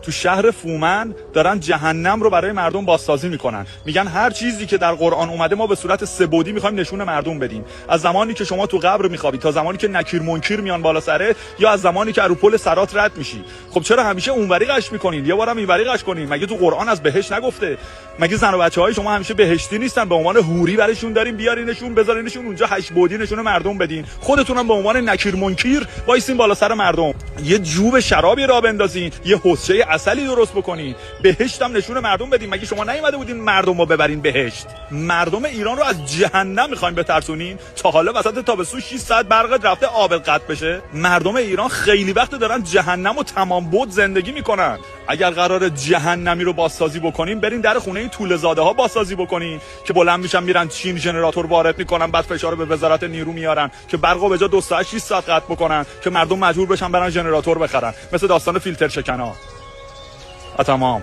تو شهر فومن دارن جهنم رو برای مردم بازسازی میکنن. میگن هر چیزی که در قرآن اومده ما به صورت سه‌بعدی میخوایم نشون مردم بدیم. از زمانی که شما تو قبر میخوابی تا زمانی که نکیر منکر میان بالا سره، یا از زمانی که رو پل صراط رد میشی. خب چرا همیشه اونوری قش میکنین؟ یه بارم اینوری قش کنین. مگه تو قرآن از بهشت نگفته؟ مگه زن و بچه‌های شما همیشه بهشتی نیستن؟ به عنوان حوری براشون دارین بیارینشون بذارینشون اونجا 8 بعدی نشون مردم بدین. خودتونم به عنوان نکیر منکر وایسین بالا سر مردم. یه جوب شرابی را بندازین، یه حوضچه عسلی درست بکنین، بهشت هم نشون مردم بدین. مگه شما نیومده بودین مردم رو ببرین بهشت؟ مردم ایران رو از جهنم میخواین بترسونین؟ تا حالا وسط تابستون 6 ساعت برق رفته آب قطع بشه؟ مردم ایران خیلی وقت دارن جهنم و تمام بود زندگی میکنن. اگر قرار جهنمی رو بازسازی بکنین، برین در خونه توله زاده ها بازسازی بکنین که بلند میشن میرن چین ژنراتور وارد میکنن، بعد فشار به وزارت نیرو میارن که برقو به جا 2 ساعت 6 ساعت قطع بکنن که مردم مجبور بشن برن ژنراتور بخرن، مثل داستان فیلتر شکنا. تمام.